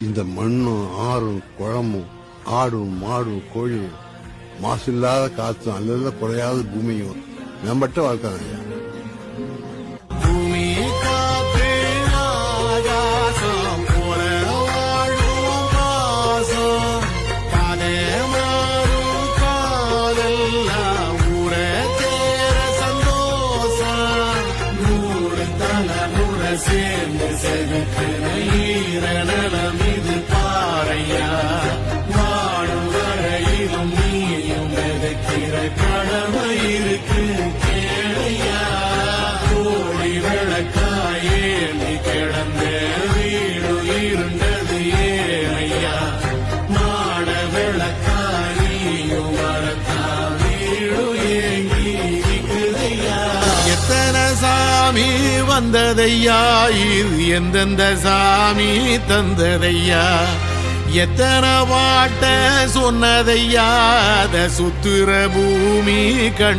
இந்த மண்ணும் ஆறும் குளமும் ஆடும் மாடும் கோழியும் மாசில்லாத காத்தும் அல்ல குறையாத பூமியும் மேம்பட்ட வாழ்க்கை ஐயா. சேர்ந்து செதுக்கிற ஈரநலம் இது பாறையா வாழும் வரையிலும் நீயும் விதைக்கிற கடமை இருக்கு கேளையா கோழி விளக்காயே நீ கிடந்த வீடு இருண்டது ஏனையா மாட விளக்காயும் வரத்தா வீடு ஏங்கி இருக்குதையா. எத்தனை சாமி வந்ததையா இது எந்தெந்த சாமி தந்ததையா எத்தனை பாட்ட சொன்னதையா அத சுத்துற பூமி கண்